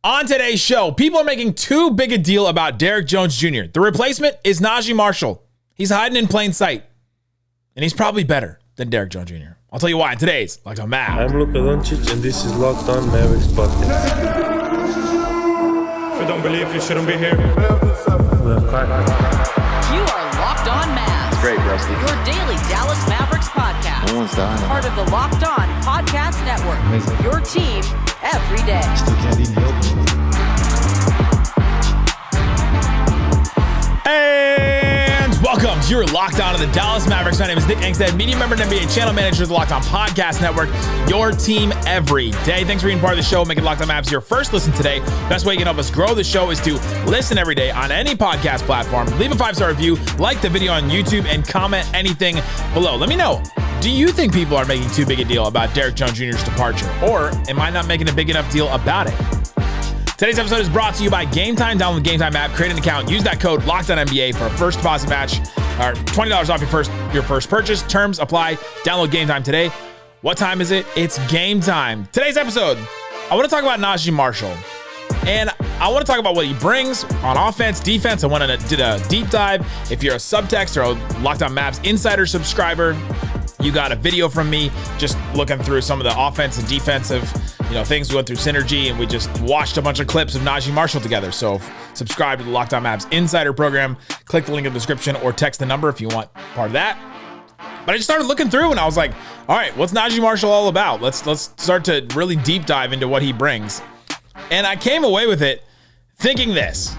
On today's show, people are making too big a deal about Derrick Jones Jr. The replacement is Naji Marshall. He's hiding in plain sight. And he's probably better than Derrick Jones Jr. I'll tell you why in today's Locked On Mavs. I'm Luka Doncic, and this is Locked On Mavericks podcast. If you don't believe, you shouldn't be here. You are Locked On Mavs. Great, Rusty. Your daily Dallas Mavericks podcast. No one's dying. Part of the Locked On Podcast Network. Amazing. Your team every day. Still can't eat milk. And welcome to your Locked On of the Dallas Mavericks. My name is Nick Angstadt, media member and NBA channel manager of the Locked On Podcast Network. Your team every day. Thanks for being part of the show. Making Locked On Mavs your first listen today. Best way you can help us grow the show is to listen every day on any podcast platform. Leave a 5-star review, like the video on YouTube, and comment anything below. Let me know. Do you think people are making too big a deal about Derrick Jones Jr.'s departure? Or am I not making a big enough deal about it? Today's episode is brought to you by Game Time. Download the Game Time app, create an account, use that code LOCKEDONNBA for a first deposit match, or $20 off your first purchase. Terms apply. Download Game Time today. What time is it? It's game time. Today's episode, I want to talk about Naji Marshall. And I want to talk about what he brings on offense, defense. I went and did a deep dive. If you're a subtext or a Locked On Mavs Insider subscriber, you got a video from me just looking through some of the offense and defensive, things. We went through synergy and we just watched a bunch of clips of Naji Marshall together. So subscribe to the Locked On Mavs Insider program. Click the link in the description or text the number if you want part of that. But I just started looking through and I was like, all right, what's Naji Marshall all about? Let's start to really deep dive into what he brings. And I came away with it thinking this.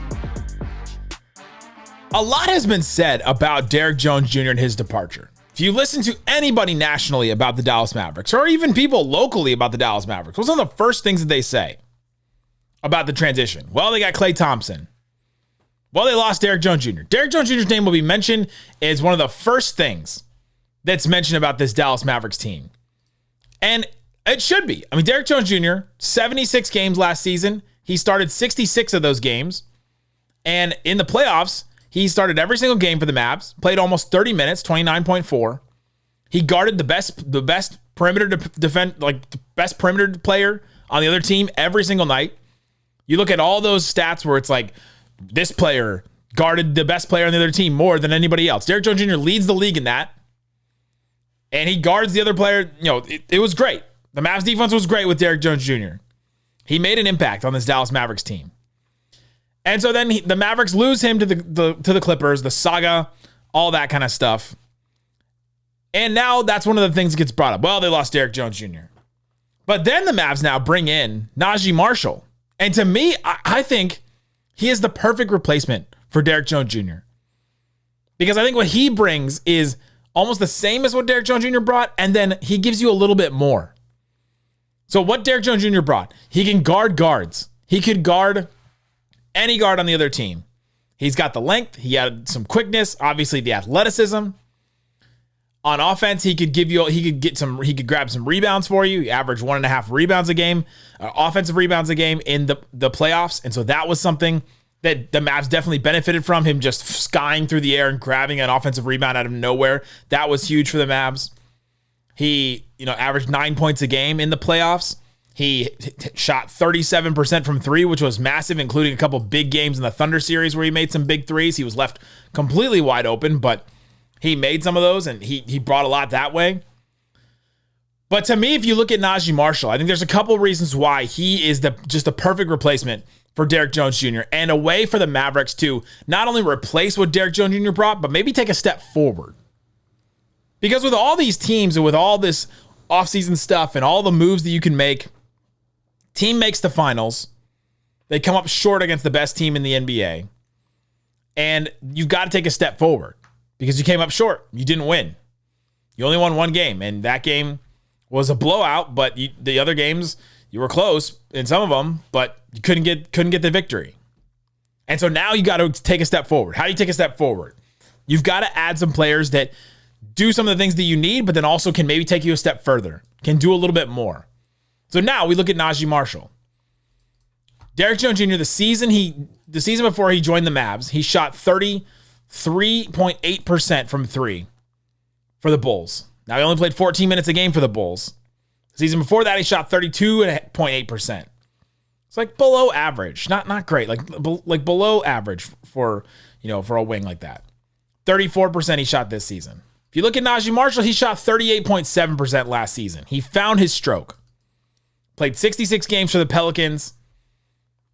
A lot has been said about Derrick Jones Jr. and his departure. If you listen to anybody nationally about the Dallas Mavericks, or even people locally about the Dallas Mavericks, what's one of the first things that they say about the transition? Well, they got Klay Thompson. Well, they lost Derrick Jones Jr. Derrick Jones Jr.'s name will be mentioned as one of the first things that's mentioned about this Dallas Mavericks team. And it should be. I mean, Derrick Jones Jr., 76 games last season. He started 66 of those games. And in the playoffs, he started every single game for the Mavs, played almost 30 minutes, 29.4. He guarded the best perimeter the best perimeter player on the other team every single night. You look at all those stats where it's like this player guarded the best player on the other team more than anybody else. Derrick Jones Jr. leads the league in that. And he guards the other player. It was great. The Mavs defense was great with Derrick Jones Jr. He made an impact on this Dallas Mavericks team. And so then the Mavericks lose him to the Clippers, the saga, all that kind of stuff. And now that's one of the things that gets brought up. Well, they lost Derrick Jones Jr. But then the Mavs now bring in Naji Marshall. And to me, I think he is the perfect replacement for Derrick Jones Jr. Because I think what he brings is almost the same as what Derrick Jones Jr. brought, and then he gives you a little bit more. So what Derrick Jones Jr. brought, he can guard guards. He could guard any guard on the other team. He's got the length. He had some quickness, obviously the athleticism. On offense, he could grab some rebounds for you. He averaged 1.5 rebounds a game, offensive rebounds a game in the playoffs. And so that was something that the Mavs definitely benefited from, him just skying through the air and grabbing an offensive rebound out of nowhere. That was huge for the Mavs. He, averaged 9 points a game in the playoffs. He shot 37% from three, which was massive, including a couple big games in the Thunder series where he made some big threes. He was left completely wide open, but he made some of those, and he brought a lot that way. But to me, if you look at Naji Marshall, I think there's a couple reasons why he is just the perfect replacement for Derrick Jones Jr. and a way for the Mavericks to not only replace what Derrick Jones Jr. brought, but maybe take a step forward. Because with all these teams and with all this offseason stuff and all the moves that you can make, team makes the finals. They come up short against the best team in the NBA. And you've got to take a step forward because you came up short. You didn't win. You only won one game. And that game was a blowout, but the other games, you were close in some of them, but you couldn't get the victory. And so now you got to take a step forward. How do you take a step forward? You've got to add some players that do some of the things that you need, but then also can maybe take you a step further, can do a little bit more. So now we look at Naji Marshall. Derrick Jones Jr., the season before he joined the Mavs, he shot 33.8% from three for the Bulls. Now, he only played 14 minutes a game for the Bulls. The season before that, he shot 32.8%. It's like below average, not great, like below average for a wing like that. 34% he shot this season. If you look at Naji Marshall, he shot 38.7% last season. He found his stroke. Played 66 games for the Pelicans.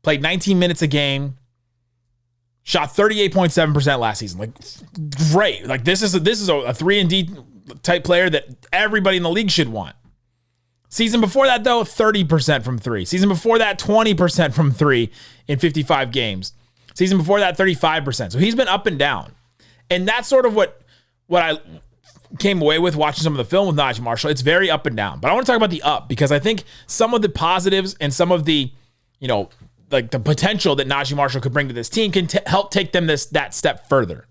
Played 19 minutes a game. Shot 38.7% last season. Like, great. Like, this is a 3-and-D type player that everybody in the league should want. Season before that, though, 30% from three. Season before that, 20% from three in 55 games. Season before that, 35%. So he's been up and down. And that's sort of what I came away with watching some of the film with Naji Marshall. It's very up and down. But I want to talk about the up because I think some of the positives and some of the, like the potential that Naji Marshall could bring to this team can help take them that step further.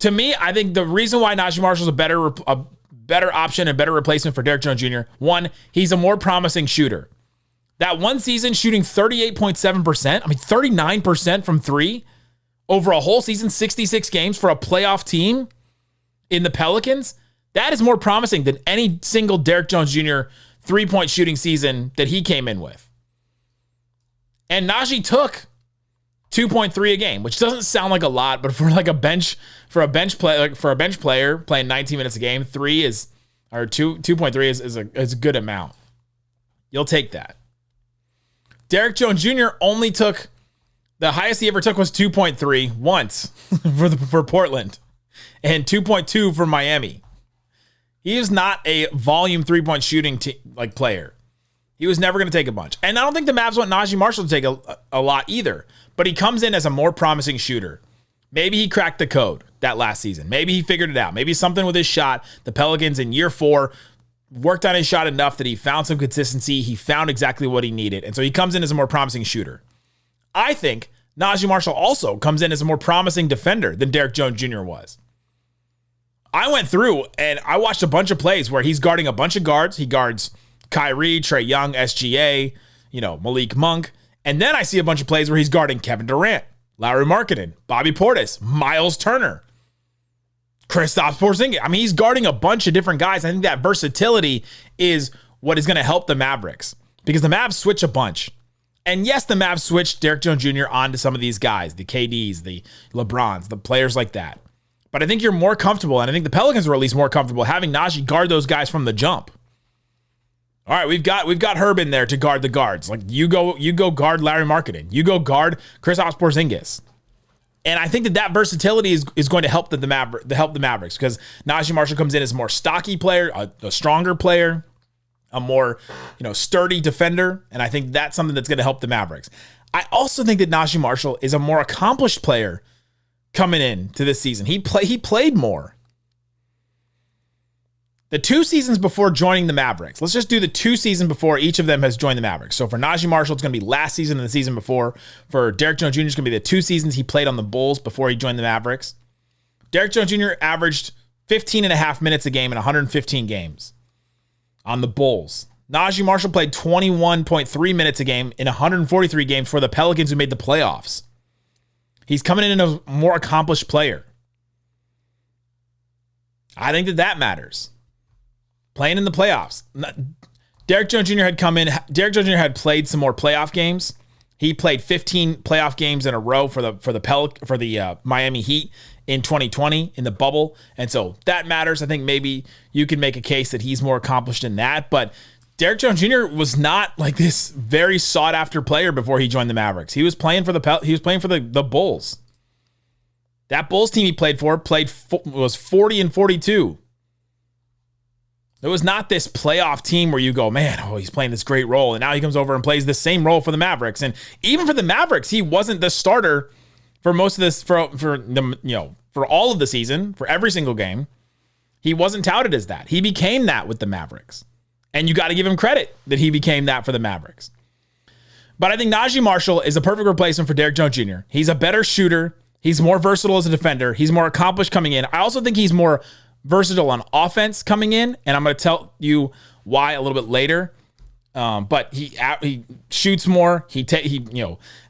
To me, I think the reason why Naji Marshall is a better option and better replacement for Derrick Jones Jr. One, he's a more promising shooter. That one season shooting 38.7%, 39% from three over a whole season, 66 games for a playoff team in the Pelicans, that is more promising than any single Derrick Jones Jr. three-point shooting season that he came in with. And Naji took 2.3 a game, which doesn't sound like a lot, but for a bench player playing 19 minutes a game, 2.3 is a good amount. You'll take that. Derrick Jones Jr. only took the highest he ever took was 2.3 once for Portland and 2.2 for Miami. He is not a volume three-point shooting player. He was never going to take a bunch. And I don't think the Mavs want Naji Marshall to take a lot either, but he comes in as a more promising shooter. Maybe he cracked the code that last season. Maybe he figured it out. Maybe something with his shot. The Pelicans in year 4 worked on his shot enough that he found some consistency. He found exactly what he needed. And so he comes in as a more promising shooter. I think Naji Marshall also comes in as a more promising defender than Derrick Jones Jr. was. I went through and I watched a bunch of plays where he's guarding a bunch of guards. He guards Kyrie, Trae Young, SGA, Malik Monk. And then I see a bunch of plays where he's guarding Kevin Durant, Lauri Markkanen, Bobby Portis, Miles Turner, Kristaps Porzingis. He's guarding a bunch of different guys. I think that versatility is what is going to help the Mavericks because the Mavs switch a bunch. And yes, the Mavs switched Derrick Jones Jr. onto some of these guys, the KDs, the LeBrons, the players like that. But I think you're more comfortable, and I think the Pelicans were at least more comfortable having Naji guard those guys from the jump. All right, we've got Herb in there to guard the guards. Like you go guard Lauri Markkanen. You go guard Kristaps Porzingis. And I think that versatility is going to help the Mavericks because Naji Marshall comes in as a more stocky player, a stronger player, a more sturdy defender, and I think that's something that's going to help the Mavericks. I also think that Naji Marshall is a more accomplished player coming in to this season. He played more. The 2 seasons before joining the Mavericks, let's just do the 2 seasons before each of them has joined the Mavericks. So for Naji Marshall, it's going to be last season and the season before. For Derrick Jones Jr., it's going to be the 2 seasons he played on the Bulls before he joined the Mavericks. Derrick Jones Jr. averaged 15 and a half minutes a game in 115 games on the Bulls. Naji Marshall played 21.3 minutes a game in 143 games for the Pelicans who made the playoffs. He's coming in as a more accomplished player. I think that matters. Playing in the playoffs. Derrick Jones Jr. had come in. Derrick Jones Jr. had played some more playoff games. He played 15 playoff games in a row for the Miami Heat in 2020 in the bubble. And so that matters. I think maybe you can make a case that he's more accomplished in that. But Derrick Jones Jr. was not like this very sought after player before he joined the Mavericks. He was playing for the Bulls. That Bulls team he played for was 40 and 42. It was not this playoff team where you go, man, he's playing this great role. And now he comes over and plays the same role for the Mavericks. And even for the Mavericks, he wasn't the starter for most of this, for all of the season, for every single game. He wasn't touted as that. He became that with the Mavericks. And you got to give him credit that he became that for the Mavericks. But I think Naji Marshall is a perfect replacement for Derrick Jones Jr. He's a better shooter. He's more versatile as a defender. He's more accomplished coming in. I also think he's more versatile on offense coming in, and I'm going to tell you why a little bit later. But he shoots more. He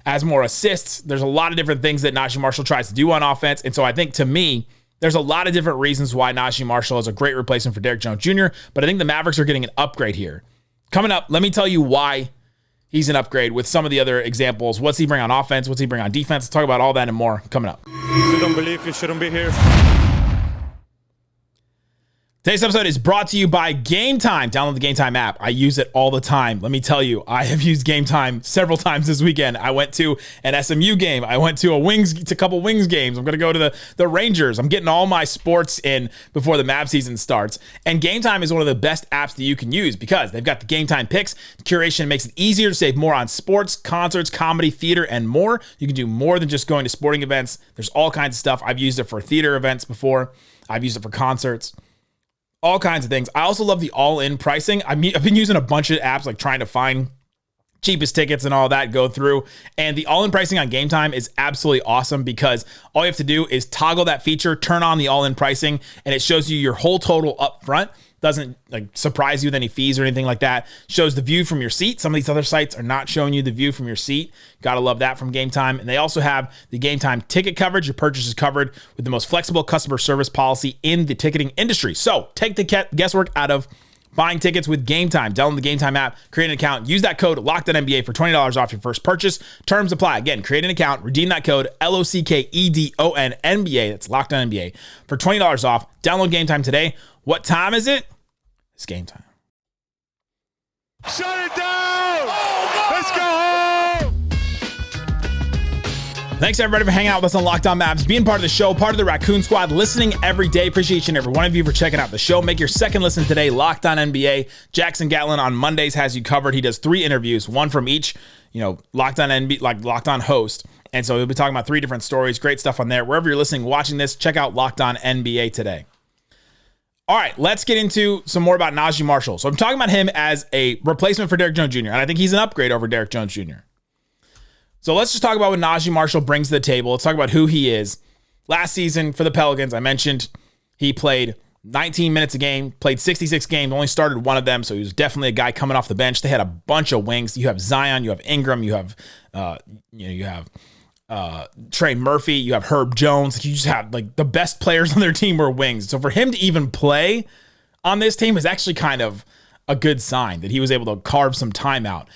has more assists. There's a lot of different things that Naji Marshall tries to do on offense, and so I think to me, there's a lot of different reasons why Naji Marshall is a great replacement for Derrick Jones Jr. But I think the Mavericks are getting an upgrade here. Coming up, let me tell you why he's an upgrade with some of the other examples. What's he bring on offense? What's he bring on defense? Let's talk about all that and more coming up. If you don't believe, you shouldn't be here. Today's episode is brought to you by Game Time. Download the Game Time app. I use it all the time. Let me tell you, I have used Game Time several times this weekend. I went to an SMU game. I went to a couple Wings games. I'm going to go to the Rangers. I'm getting all my sports in before the Mavs season starts. And Game Time is one of the best apps that you can use because they've got the Game Time picks. Curation makes it easier to save more on sports, concerts, comedy, theater, and more. You can do more than just going to sporting events. There's all kinds of stuff. I've used it for theater events before. I've used it for concerts. All kinds of things. I also love the all-in pricing. I've been using a bunch of apps, like trying to find cheapest tickets and all that, go through. And the all-in pricing on Game Time is absolutely awesome because all you have to do is toggle that feature, turn on the all-in pricing, and it shows you your whole total up front. Doesn't like surprise you with any fees or anything like that. Shows the view from your seat. Some of these other sites are not showing you the view from your seat. Gotta love that from Game Time. And they also have the Game Time ticket coverage. Your purchase is covered with the most flexible customer service policy in the ticketing industry. So take the guesswork out of buying tickets with Game Time. Download the Game Time app, create an account, use that code LOCKEDONNBA for $20 off your first purchase. Terms apply. Again, create an account, redeem that code LOCKEDONNBA. That's LOCKEDONNBA for $20 off. Download Game Time today. What time is it? It's game time. Shut it down! Let's go home! Thanks everybody for hanging out with us on Locked On Mavs, being part of the show, part of the Raccoon Squad, listening every day. Appreciate each and every one of you for checking out the show. Make your second listen today, Locked On NBA. Jackson Gatlin on Mondays has you covered. He does 3 interviews, one from each, Locked On NBA, like Locked On host. And so we'll be talking about 3 different stories. Great stuff on there. Wherever you're listening, watching this, check out Locked On NBA today. All right, let's get into some more about Naji Marshall. So I'm talking about him as a replacement for Derrick Jones Jr., and I think he's an upgrade over Derrick Jones Jr. So let's just talk about what Naji Marshall brings to the table. Let's talk about who he is. Last season for the Pelicans, I mentioned he played 19 minutes a game, played 66 games, only started one of them, so he was definitely a guy coming off the bench. They had a bunch of wings. You have Zion, you have Ingram, you have Trey Murphy, you have Herb Jones. You just have like the best players on their team were wings. So for him to even play on this team is actually kind of a good sign that he was able to carve some time out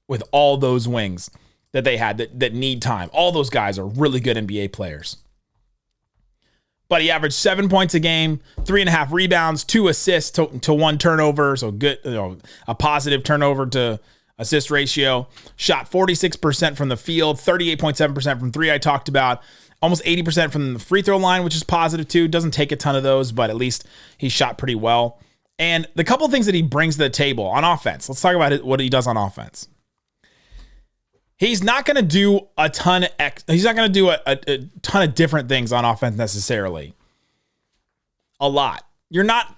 with all those wings that they had that need time. All those guys are really good NBA players. But he averaged 7 points a game, 3.5 rebounds, 2 assists to 1 turnover. So good, a positive turnover to assist ratio. Shot 46% from the field, 38.7% from 3 I talked about. Almost 80% from the free throw line, which is positive too. Doesn't take a ton of those, but at least he shot pretty well. And the couple of things that he brings to the table on offense. Let's talk about what he does on offense. He's not going to do a ton of different things on offense necessarily. A lot. You're not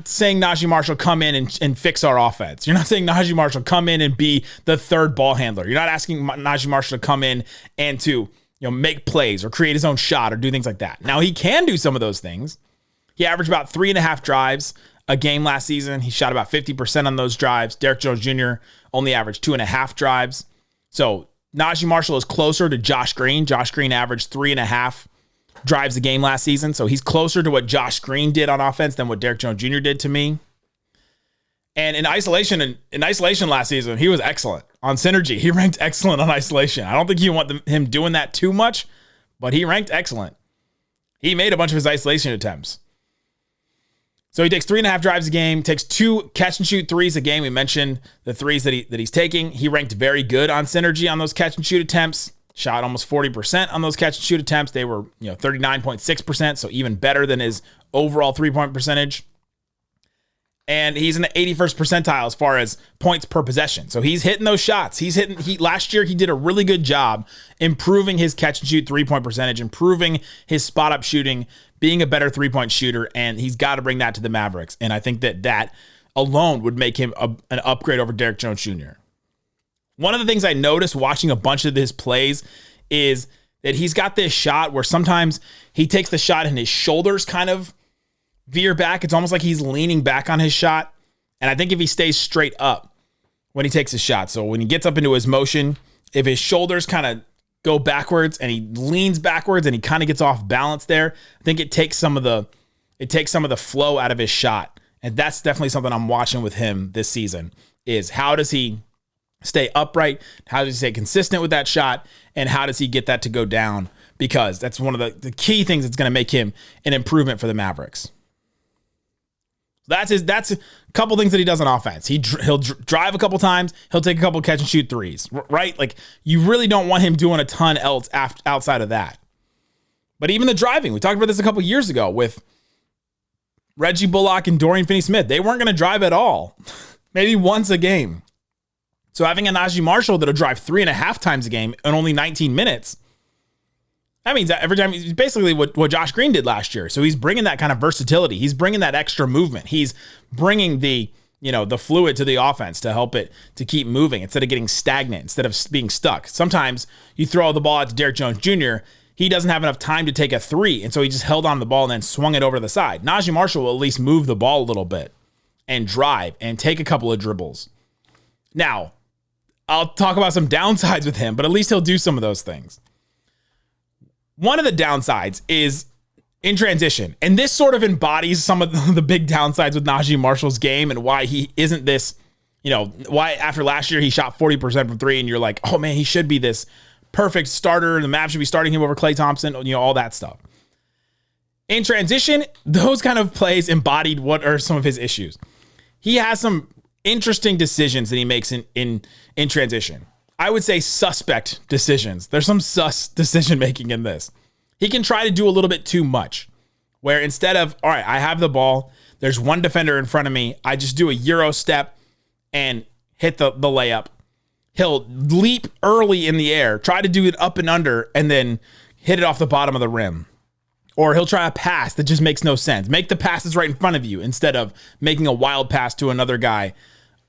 saying Naji Marshall come in and fix our offense. You're not saying Naji Marshall come in and be the third ball handler. You're not asking Naji Marshall to come in and to make plays or create his own shot or do things like that. Now he can do some of those things. He averaged about 3.5 drives a game last season. He shot about 50% on those drives. Derrick Jones Jr. only averaged 2.5 drives. So Naji Marshall is closer to Josh Green. Josh Green averaged 3.5 drives a game last season. So he's closer to what Josh Green did on offense than what Derrick Jones Jr. did to me. And in isolation last season, he was excellent on synergy. He ranked excellent on isolation. I don't think you want him doing that too much, but he ranked excellent. He made a bunch of his isolation attempts. So he takes 3.5 drives a game, takes 2 catch and shoot threes a game. We mentioned the threes that he's taking. He ranked very good on synergy on those catch and shoot attempts. Shot almost 40% on those catch and shoot attempts. They were 39.6%, so even better than his overall 3-point percentage. And he's in the 81st percentile as far as points per possession. So he's hitting those shots. Last year he did a really good job improving his catch and shoot 3-point percentage, improving his spot up shooting, being a better 3-point shooter, and he's got to bring that to the Mavericks. And I think that alone would make him an upgrade over Derrick Jones Jr. One of the things I noticed watching a bunch of his plays is that he's got this shot where sometimes he takes the shot and his shoulders kind of veer back. It's almost like he's leaning back on his shot. And I think if he stays straight up when he takes his shot, so when he gets up into his motion, if his shoulders kind of go backwards and he leans backwards and he kind of gets off balance there, I think it takes some of the flow out of his shot. And that's definitely something I'm watching with him this season is how does he stay upright? How does he stay consistent with that shot? And how does he get that to go down? Because that's one of the key things that's going to make him an improvement for the Mavericks. That's a couple things that he does on offense. He'll drive a couple times. He'll take a couple catch and shoot threes, right? Like, you really don't want him doing a ton else outside of that. But even the driving, we talked about this a couple years ago with Reggie Bullock and Dorian Finney-Smith. They weren't going to drive at all, maybe once a game. So having a Naji Marshall that'll drive 3.5 times a game in only 19 minutes, that means that every time, it's basically what Josh Green did last year. So he's bringing that kind of versatility. He's bringing that extra movement. He's bringing the fluid to the offense to help it to keep moving instead of getting stagnant, instead of being stuck. Sometimes you throw the ball out to Derrick Jones Jr., he doesn't have enough time to take a three, and so he just held on to the ball and then swung it over to the side. Naji Marshall will at least move the ball a little bit and drive and take a couple of dribbles. Now, I'll talk about some downsides with him, but at least he'll do some of those things. One of the downsides is in transition, and this sort of embodies some of the big downsides with Naji Marshall's game and why he isn't this, why after last year he shot 40% from three, and you're like, oh man, he should be this perfect starter. The Mavs should be starting him over Klay Thompson, all that stuff. In transition, those kind of plays embodied what are some of his issues. He has some interesting decisions that he makes in transition. I would say suspect decisions. There's some sus decision making in this. He can try to do a little bit too much, where instead of, all right, I have the ball, there's one defender in front of me, I just do a Euro step and hit the layup. He'll leap early in the air, try to do it up and under, and then hit it off the bottom of the rim. Or he'll try a pass that just makes no sense. Make the passes right in front of you instead of making a wild pass to another guy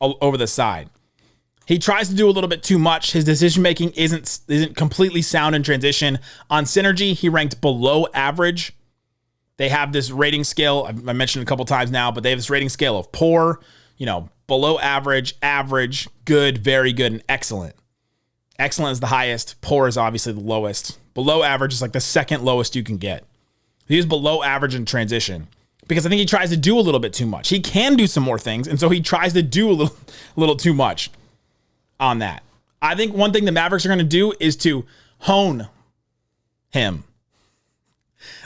over the side. He tries to do a little bit too much. His decision-making isn't completely sound in transition. On Synergy, he ranked below average. They have this rating scale, I mentioned it a couple times now, but they have this rating scale of poor, below average, average, good, very good, and excellent. Excellent is the highest. Poor is obviously the lowest. Below average is like the second lowest you can get. He is below average in transition because I think he tries to do a little bit too much. He can do some more things, and so he tries to do a little too much on that. I think one thing the Mavericks are going to do is to hone him.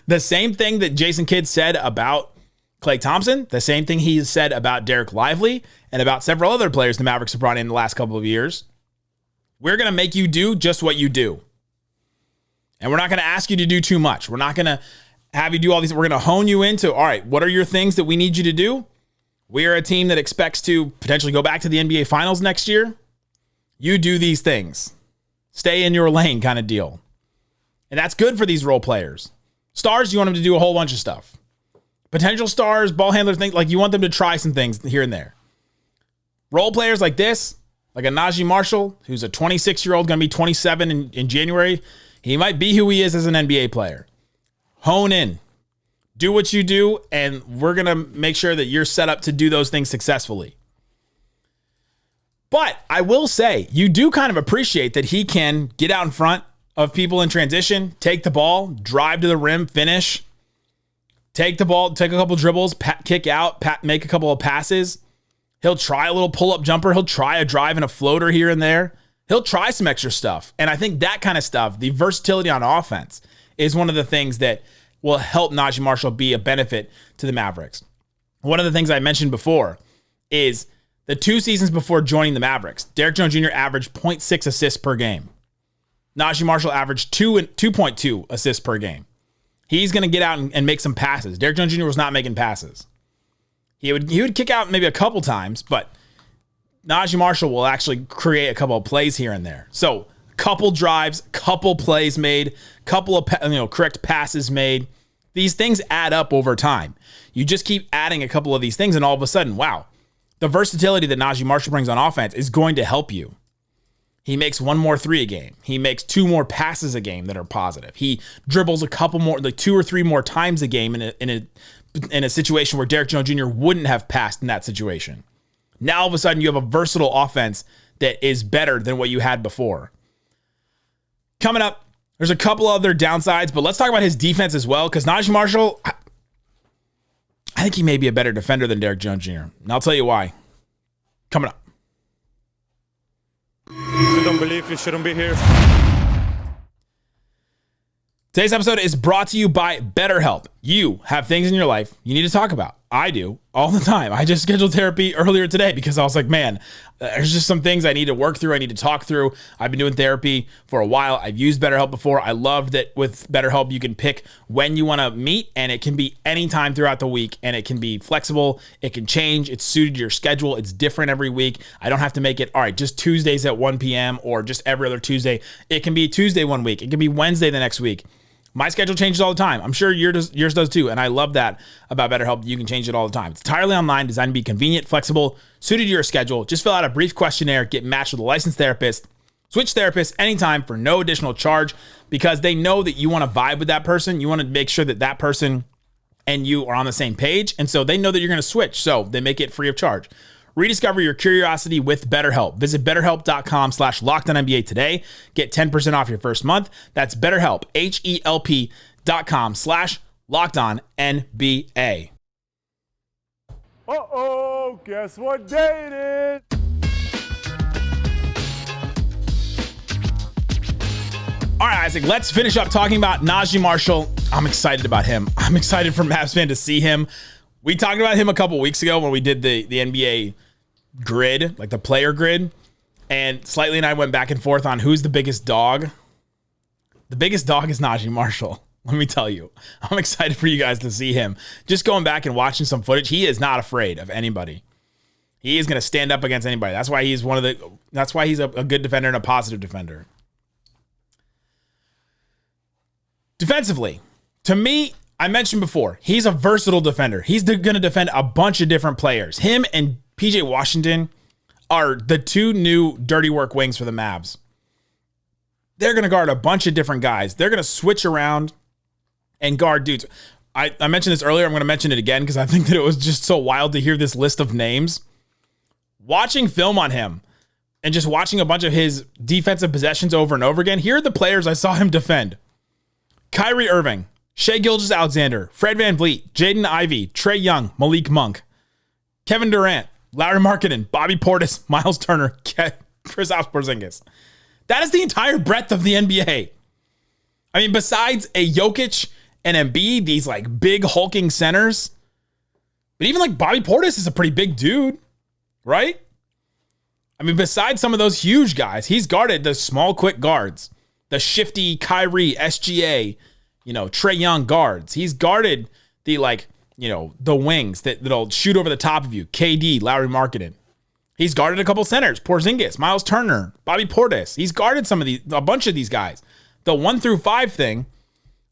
The same thing that Jason Kidd said about Klay Thompson, the same thing he said about Derek Lively and about several other players the Mavericks have brought in the last couple of years. We're going to make you do just what you do. And we're not going to ask you to do too much. We're not going to have you do all these. We're going to hone you into, all right, what are your things that we need you to do? We are a team that expects to potentially go back to the NBA Finals next year. You do these things. Stay in your lane kind of deal. And that's good for these role players. Stars, you want them to do a whole bunch of stuff. Potential stars, ball handlers, things like you want them to try some things here and there. Role players like this, like a Naji Marshall, who's a 26-year-old, going to be 27 in January. He might be who he is as an NBA player. Hone in. Do what you do, and we're going to make sure that you're set up to do those things successfully. But I will say, you do kind of appreciate that he can get out in front of people in transition, take the ball, drive to the rim, finish, take the ball, take a couple dribbles, kick out, make a couple of passes. He'll try a little pull-up jumper. He'll try a drive and a floater here and there. He'll try some extra stuff. And I think that kind of stuff, the versatility on offense, is one of the things that will help Naji Marshall be a benefit to the Mavericks. One of the things I mentioned before is the 2 seasons before joining the Mavericks, Derrick Jones Jr. averaged 0.6 assists per game. Naji Marshall averaged 2.2 assists per game. He's going to get out and make some passes. Derrick Jones Jr. was not making passes. He would kick out maybe a couple times, but Naji Marshall will actually create a couple of plays here and there. So, couple drives, couple plays made, couple of correct passes made. These things add up over time. You just keep adding a couple of these things, and all of a sudden, wow, the versatility that Naji Marshall brings on offense is going to help you. He makes 1 more 3 a game. He makes 2 more passes a game that are positive. He dribbles a couple more, like 2 or 3 more times a game in a situation where Derrick Jones Jr. wouldn't have passed in that situation. Now all of a sudden you have a versatile offense that is better than what you had before. Coming up, there's a couple other downsides, but let's talk about his defense as well, because Naji Marshall, I think he may be a better defender than Derrick Jones Jr. And I'll tell you why. Coming up. don't believe you shouldn't be here. Today's episode is brought to you by BetterHelp. You have things in your life you need to talk about. I do all the time. I just scheduled therapy earlier today because I was like, man, there's just some things I need to work through. I need to talk through. I've been doing therapy for a while. I've used BetterHelp before. I love that with BetterHelp, you can pick when you want to meet, and it can be anytime throughout the week, and it can be flexible. It can change. It's suited to your schedule. It's different every week. I don't have to make it, all right, just Tuesdays at 1 p.m. or just every other Tuesday. It can be Tuesday one week. It can be Wednesday the next week. My schedule changes all the time. I'm sure yours does too. And I love that about BetterHelp. You can change it all the time. It's entirely online, designed to be convenient, flexible, suited to your schedule. Just fill out a brief questionnaire, get matched with a licensed therapist, switch therapists anytime for no additional charge because they know that you want to vibe with that person. You want to make sure that that person and you are on the same page. And so they know that you're going to switch. So they make it free of charge. Rediscover your curiosity with BetterHelp. Visit BetterHelp.com/LockedOnNBA today. Get 10% off your first month. That's BetterHelp, HELP.com/LockedOnNBA. Uh-oh, guess what day it is? All right, Isaac, let's finish up talking about Naji Marshall. I'm excited about him. I'm excited for Mavs fan to see him. We talked about him a couple weeks ago when we did the NBA grid, like the player grid, and Slightly and I went back and forth on who's the biggest dog. The biggest dog is Naji Marshall. Let me tell you, I'm excited for you guys to see him. Just going back and watching some footage, he is not afraid of anybody. He is going to stand up against anybody. That's why he's a good defender and a positive defender. Defensively, to me, I mentioned before, he's a versatile defender. He's going to defend a bunch of different players. Him and PJ Washington are the two new dirty work wings for the Mavs. They're going to guard a bunch of different guys. They're going to switch around and guard dudes. I mentioned this earlier. I'm going to mention it again because I think that it was just so wild to hear this list of names. Watching film on him and just watching a bunch of his defensive possessions over and over again, here are the players I saw him defend. Kyrie Irving, Shai Gilgeous-Alexander, Fred VanVleet, Jaden Ivey, Trae Young, Malik Monk, Kevin Durant, Larry Markkinen, Bobby Portis, Miles Turner, Kristaps Porzingis. That is the entire breadth of the NBA. I mean, besides a Jokic and Embiid, these like big hulking centers, but even like Bobby Portis is a pretty big dude, right? I mean, besides some of those huge guys, he's guarded the small, quick guards, the shifty Kyrie, SGA, Trae Young guards. He's guarded the the wings that'll shoot over the top of you. KD, Larry Markkinen. He's guarded a couple centers. Porzingis, Miles Turner, Bobby Portis. He's guarded a bunch of these guys. The 1 through 5 thing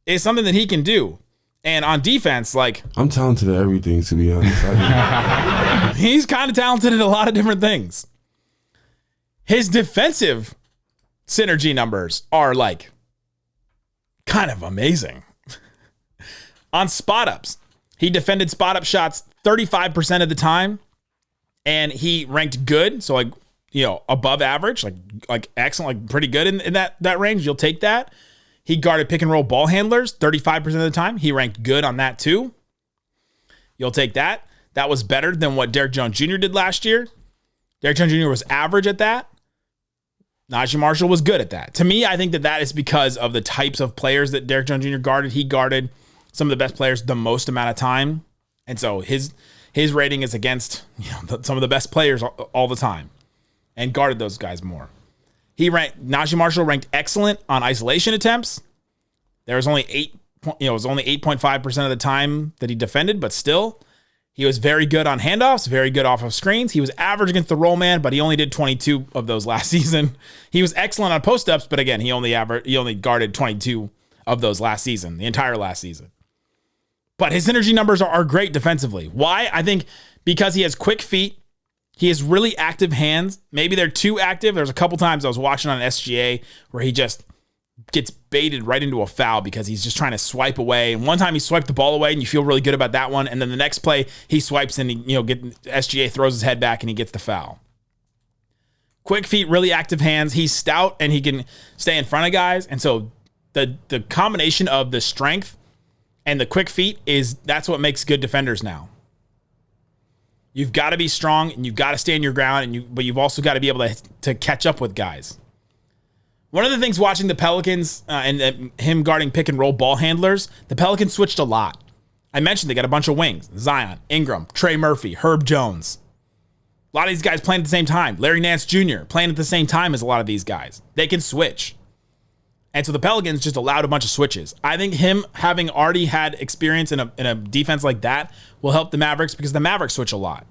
is something that he can do. And on defense, I'm talented at everything, to be honest. He's kind of talented at a lot of different things. His defensive synergy numbers are kind of amazing. On spot ups, he defended spot up shots 35% of the time, and he ranked good, so above average, like excellent, pretty good in that range. You'll take that. He guarded pick and roll ball handlers 35% of the time. He ranked good on that too. You'll take that. That was better than what Derrick Jones Jr. did last year. Derrick Jones Jr. was average at that. Naji Marshall was good at that. To me, I think that is because of the types of players that Derrick Jones Jr. guarded. He guarded some of the best players the most amount of time. And so his rating is against some of the best players all the time and guarded those guys more. Naji Marshall ranked excellent on isolation attempts. There was only 8.5% of the time that he defended, but still, he was very good on handoffs, very good off of screens. He was average against the roll man, but he only did 22 of those last season. He was excellent on post-ups, but again, he only guarded 22 of those last season, the entire last season. But his synergy numbers are great defensively. Why? I think because he has quick feet. He has really active hands. Maybe they're too active. There's a couple times I was watching on SGA where he just gets baited right into a foul because he's just trying to swipe away. And one time he swiped the ball away and you feel really good about that one. And then the next play he swipes and SGA throws his head back and he gets the foul. Quick feet, really active hands. He's stout and he can stay in front of guys. And so the combination of the strength and the quick feet that's what makes good defenders now. You've got to be strong and you've got to stand your ground, but you've also got to be able to catch up with guys. One of the things watching the Pelicans and him guarding pick and roll ball handlers, the Pelicans switched a lot. I mentioned they got a bunch of wings. Zion, Ingram, Trey Murphy, Herb Jones. A lot of these guys playing at the same time. Larry Nance Jr. playing at the same time as a lot of these guys. They can switch. And so the Pelicans just allowed a bunch of switches. I think him having already had experience in a defense like that will help the Mavericks because the Mavericks switch a lot.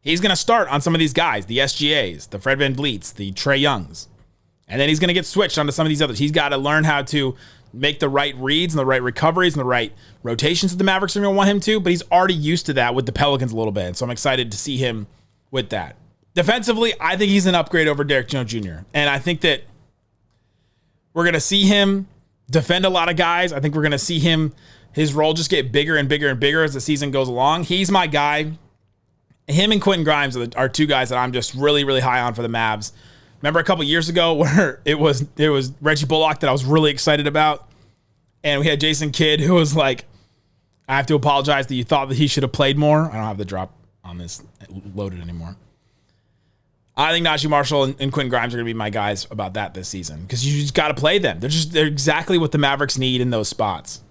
He's going to start on some of these guys, the SGAs, the Fred VanVleets, the Trae Youngs. And then he's going to get switched onto some of these others. He's got to learn how to make the right reads and the right recoveries and the right rotations that the Mavericks are going to want him to, but he's already used to that with the Pelicans a little bit. So I'm excited to see him with that. Defensively, I think he's an upgrade over Derrick Jones Jr. And I think that we're going to see him defend a lot of guys. I think we're going to see his role just get bigger and bigger and bigger as the season goes along. He's my guy. Him and Quentin Grimes are two guys that I'm just really, really high on for the Mavs. Remember a couple years ago where it was Reggie Bullock that I was really excited about, and we had Jason Kidd who was like, I have to apologize that you thought that he should have played more. I don't have the drop on this loaded anymore. I think Naji Marshall and Quentin Grimes are going to be my guys about that this season because you just got to play them. They're exactly what the Mavericks need in those spots.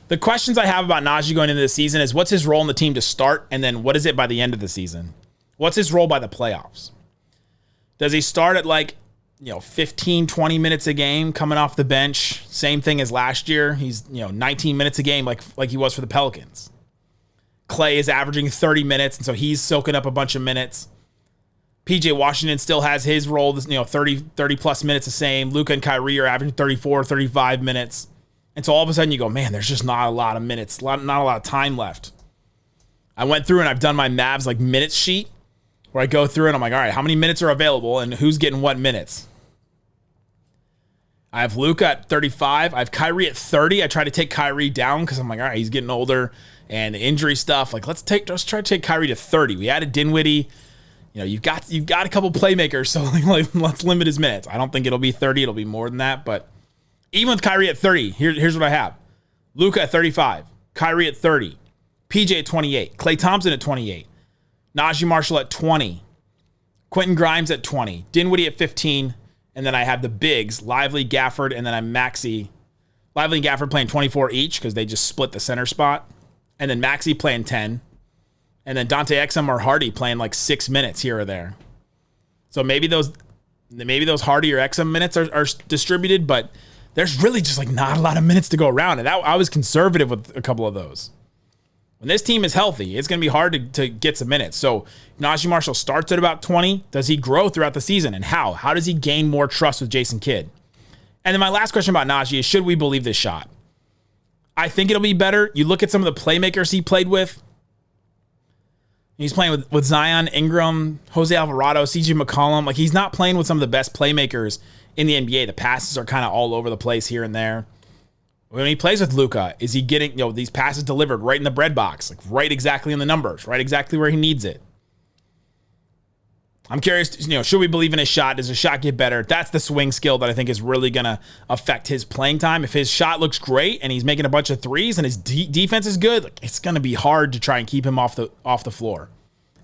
The questions I have about Naji going into the season is what's his role in the team to start, and then what is it by the end of the season? What's his role by the playoffs? Does he start at 15, 20 minutes a game coming off the bench? Same thing as last year. He's 19 minutes a game like he was for the Pelicans. Clay is averaging 30 minutes, and so he's soaking up a bunch of minutes. PJ Washington still has his role, 30 plus minutes the same. Luka and Kyrie are averaging 34, 35 minutes. And so all of a sudden you go, man, there's just not a lot of minutes, not a lot of time left. I went through and I've done my Mavs minutes sheet where I go through and I'm like, all right, how many minutes are available and who's getting what minutes? I have Luka at 35. I have Kyrie at 30. I try to take Kyrie down because I'm like, all right, he's getting older and injury stuff. Let's try to take Kyrie to 30. We added Dinwiddie. You've got a couple playmakers, so let's limit his minutes. I don't think it'll be 30. It'll be more than that, but even with Kyrie at 30, here's what I have. Luka at 35, Kyrie at 30, PJ at 28, Klay Thompson at 28, Naji Marshall at 20, Quentin Grimes at 20, Dinwiddie at 15, and then I have the bigs, Lively, Gafford, and then I'm Maxey. Lively and Gafford playing 24 each because they just split the center spot, and then Maxey playing 10, and then Dante Exum or Hardy playing 6 minutes here or there. So maybe those Hardy or Exum minutes are distributed, but there's really just not a lot of minutes to go around. And I was conservative with a couple of those. When this team is healthy, it's going to be hard to get some minutes. So Naji Marshall starts at about 20. Does he grow throughout the season? And how? How does he gain more trust with Jason Kidd? And then my last question about Naji is, should we believe this shot? I think it'll be better. You look at some of the playmakers he played with. He's playing with Zion, Ingram, Jose Alvarado, CJ McCollum. He's not playing with some of the best playmakers in the NBA. The passes are kind of all over the place here and there. When he plays with Luka, is he getting these passes delivered right in the bread box, right exactly in the numbers, right exactly where he needs it? I'm curious, should we believe in his shot? Does his shot get better? That's the swing skill that I think is really going to affect his playing time. If his shot looks great and he's making a bunch of threes and his defense is good, it's going to be hard to try and keep him off the floor.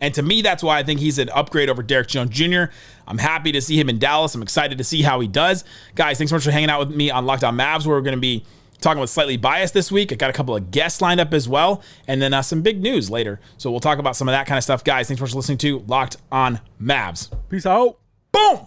And to me, that's why I think he's an upgrade over Derrick Jones Jr. I'm happy to see him in Dallas. I'm excited to see how he does. Guys, thanks so much for hanging out with me on Locked On Mavs, where we're going to be talking with Slightly Biased this week. I got a couple of guests lined up as well, and then some big news later. So we'll talk about some of that kind of stuff. Guys, thanks so much for listening to Locked On Mavs. Peace out. Boom!